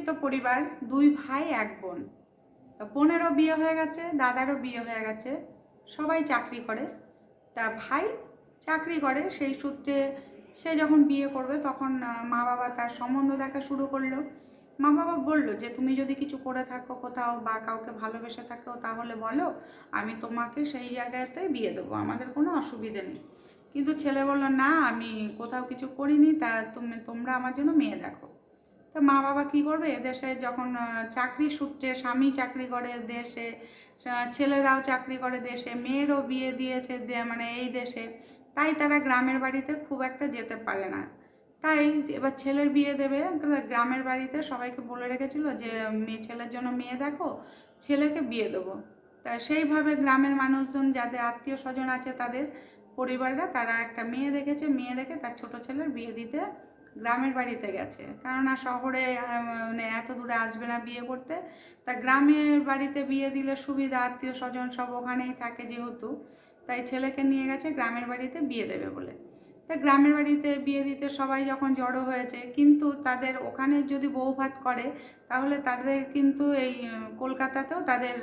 মধ্যবিত্ত পরিবার, 2 ভাই 1 বোন। তো বোনেরও বিয়ে হয়ে গেছে, দাদারও বিয়ে হয়ে গেছে, সবাই চাকরি করে। তা ভাই চাকরি করে, সেই সূত্রে সে যখন বিয়ে করবে তখন মা বাবা তার সম্বন্ধ দেখা শুরু করলো। মা বাবা বললো যে তুমি যদি কিছু করে থাকো কোথাও বা কাউকে ভালোবেসে থাকো তাহলে বলো, আমি তোমাকে সেই জায়গাতে বিয়ে দেবো, আমাদের কোনো অসুবিধে নেই। কিন্তু ছেলে বললো না, আমি কোথাও কিছু করিনি, তা তোমরা আমার জন্য মেয়ে দেখো। তো মা বাবা কী করবে, এদেশে যখন চাকরি সূত্রে স্বামী চাকরি করে দেশে, ছেলেরাও চাকরি করে দেশে, মেয়েরও বিয়ে দিয়েছে মানে এই দেশে, তাই তারা গ্রামের বাড়িতে খুব একটা যেতে পারে না। তাই এবার ছেলের বিয়ে দেবে, গ্রামের বাড়িতে সবাইকে বলে রেখেছিল যে ছেলের জন্য মেয়ে দেখো, ছেলেকে বিয়ে দেবো। তা সেইভাবে গ্রামের মানুষজন যাদের আত্মীয় স্বজন আছে তাদের পরিবাররা, তারা একটা মেয়ে দেখেছে, মেয়ে দেখে তার ছোট ছেলের বিয়ে দিতে গ্রামের বাড়িতে গেছে। কেননা শহরে মানে এত দূরে আসবে না বিয়ে করতে, তা গ্রামের বাড়িতে বিয়ে দিলে সুবিধা, আত্মীয় স্বজন সব ওখানেই থাকে যেহেতু, তাই ছেলেকে নিয়ে গেছে গ্রামের বাড়িতে বিয়ে দেবে বলে। তা গ্রামের বাড়িতে বিয়ে দিতে সবাই যখন জড়ো হয়েছে, কিন্তু তাদের ওখানে যদি বউ ভাত করে তাহলে তাদের কিন্তু এই কলকাতাতেও তাদের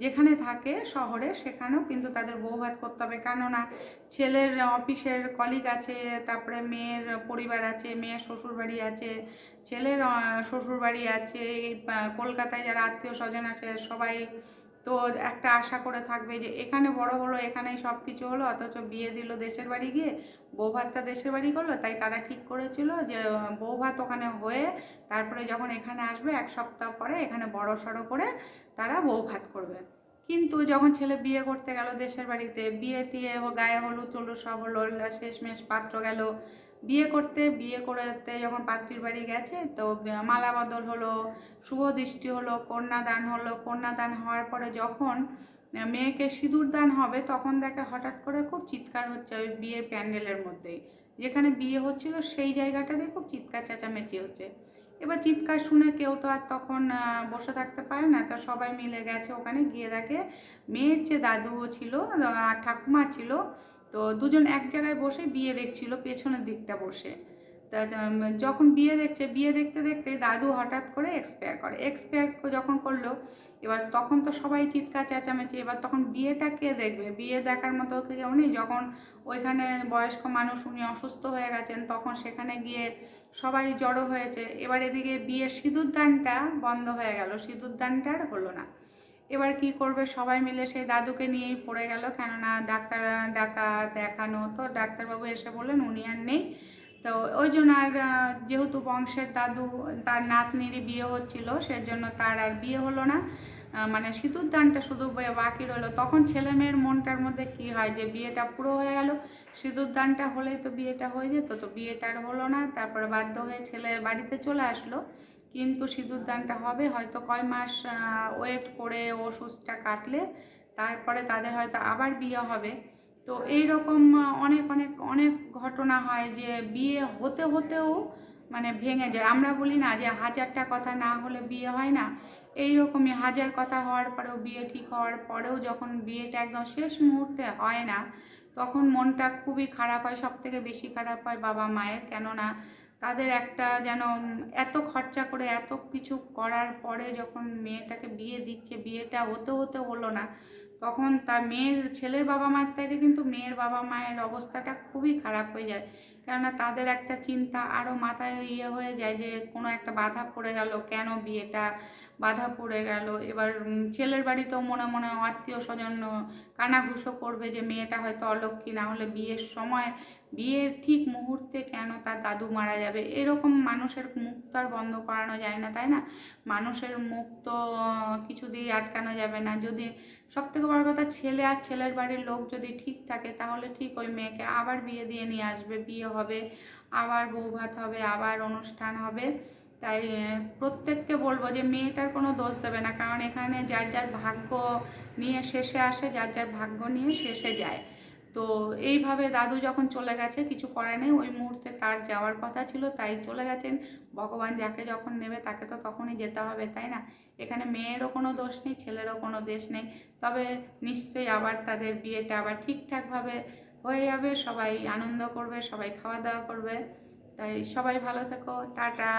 যেখানে থাকে শহরে সেখানেও কিন্তু তাদের বউ ভাত করতে হবে। কেননা ছেলের অফিসের কলিগ আছে, তারপরে মেয়ের পরিবার আছে, মেয়ের শ্বশুরবাড়ি আছে, ছেলের শ্বশুরবাড়ি আছে, এই কলকাতায় যারা আত্মীয় স্বজন আছে সবাই তো একটা আশা করে থাকবে যে এখানে বড় হলো, এখানেই সব কিছু হলো, অথচ বিয়ে দিল দেশের বাড়ি গিয়ে, বউ ভাতটা দেশের বাড়ি করলো। তাই তারা ঠিক করেছিল যে বউ ভাত ওখানে হয়ে তারপরে যখন এখানে আসবে 1 সপ্তাহ পরে এখানে বড় সড়ো করে তারা বউ ভাত করবে। কিন্তু যখন ছেলে বিয়ে করতে গেল দেশের বাড়িতে, বিয়ে টিয়ে গায়ে হলুদ টলুদ সব হলো, শেষমেশ পাত্র গেল বিয়ে করতে, বিয়ে করতে যখন পাত্রীর বাড়ি গেছে তো মালা বদল হলো, শুভ দৃষ্টি হলো, কন্যাদান হলো। কন্যাদান হওয়ার পরে যখন মেয়েকে সিঁদুর দান হবে তখন দেখে হঠাৎ করে খুব চিৎকার হচ্ছে ওই বিয়ের প্যান্ডেলের মধ্যেই, যেখানে বিয়ে হচ্ছিল সেই জায়গাটাতে খুব চিৎকার চেঁচামেচি হচ্ছে। এবার চিৎকার শুনে কেউ তো আর তখন বসে থাকতে পারে না, তো সবাই মিলে গেছে ওখানে, গিয়ে দেখে মেয়ের যে দাদু ছিল আর ঠাকুমা ছিল, তো দুজন এক জায়গায় বসে বিয়ে দেখছিল পেছনের দিকটা বসে। তা যখন বিয়ে দেখছে, বিয়ে দেখতে দেখতে দাদু হঠাৎ করে এক্সপায়ার যখন করলো, এবার তখন তো সবাই চিৎকার চেঁচামেচি। এবার তখন বিয়েটা কে দেখবে, বিয়ে দেখার মতো কেউ নেই। যখন ওইখানে বয়স্ক মানুষ উনি অসুস্থ হয়ে গেছেন তখন সেখানে গিয়ে সবাই জড়ো হয়েছে। এবার এদিকে বিয়ের সিঁদুরদানটা বন্ধ হয়ে গেল, সিঁদুরদানটা আর হলো না। এবার কি করবে, সবাই মিলে সেই দাদুকে নিয়েই পড়ে গেল। কেননা ডাক্তার ডাকা দেখানো, তো ডাক্তারবাবু এসে বললেন উনি আর নেই। তো ওই জন্য আর যেহেতু বংশের দাদু, তার নাতনিরই বিয়ে হচ্ছিল, সেজন্য তার আর বিয়ে হলো না। মানে সিঁদুরদানটা শুধু বাকি রইলো। তখন ছেলে মেয়ের মনটার মধ্যে কি হয় যে বিয়েটা পুরো হয়ে গেল, সিঁদুরদানটা হলেই তো বিয়েটা হয়ে যেত, তো বিয়েটা আর হলো না। তারপরে বাধ্য হয়ে ছেলে বাড়িতে চলে আসলো, কিন্তু সিঁদুরদানটা হবে হয়তো কয় মাস ওয়েট করে ওষুধটা কাটলে তারপরে তাদের হয়তো আবার বিয়ে হবে। তো এই রকম অনেক অনেক অনেক ঘটনা হয় যে বিয়ে হতে হতেও মানে ভেঙে যায়। আমরা বলি না যে 1000টা কথা না হলে বিয়ে হয় না, এই রকমই 1000 কথা হওয়ার পরেও, বিয়ে ঠিক হওয়ার পরেও যখন বিয়েটা একদম শেষ মুহূর্তে হয় না তখন মনটা খুবই খারাপ হয়। সব থেকে বেশি খারাপ হয় বাবা মায়ের। কেননা তাদের একটা যেন এত খরচা করে এত কিছু করার পরে যখন মেয়েটাকে বিয়ে দিচ্ছে, বিয়েটা হতে হতে হলো না, তখন তার ছেলের বাবা মায়ের থেকে কিন্তু মেয়ের বাবা মায়ের অবস্থাটা খুবই খারাপ হয়ে যায়। কেননা তাদের একটা চিন্তা আরও মাথায় হয়ে যায় যে কোনো একটা বাধা পড়ে গেল, কেন বিয়েটা বাধা পড়ে গেল। এবার ছেলের বাড়িতেও মনে মনে আত্মীয় স্বজন কানাঘুষো করবে যে মেয়েটা হয়তো অলক্ষী, না হলে বিয়ের সময় বিয়ের ঠিক মুহূর্তে কেন তার দাদু মারা যাবে। এরকম মানুষের মুখ তো আর বন্ধ করানো যায় না, তাই না? মানুষের মুখ তো কিছু দিয়ে আটকানো যাবে না। যদি সবথেকে বড় কথা, ছেলে আর ছেলের বাড়ির লোক যদি ঠিক থাকে তাহলে ঠিক ওই মেয়েকে আবার বিয়ে দিয়ে নিয়ে আসবে, বিয়ে হবে, আবার বৌভাত হবে, আবার অনুষ্ঠান হবে। তাই প্রত্যেককে বলবো যে মেয়েটার কোনো দোষ দেবে না, কারণ এখানে যার যার ভাগ্য নিয়ে শেষে আসে, যার যার ভাগ্য নিয়ে শেষে যায়। তো এইভাবে দাদু যখন চলে গেছে, কিছু করার নেই, ওই মুহূর্তে তার যাওয়ার কথা ছিল তাই চলে গেছেন। ভগবান যাকে যখন নেবে তাকে তো তখনই যেতে হবে, তাই না? এখানে মেয়েরও কোনো দোষ নেই, ছেলেরও কোনো দোষ নেই। তবে নিশ্চয়ই আবার তাদের বিয়েটা আবার ঠিকঠাকভাবে হয়ে যাবে, সবাই আনন্দ করবে, সবাই খাওয়া দাওয়া করবে। তাই সবাই ভালো থেকো, টাটা।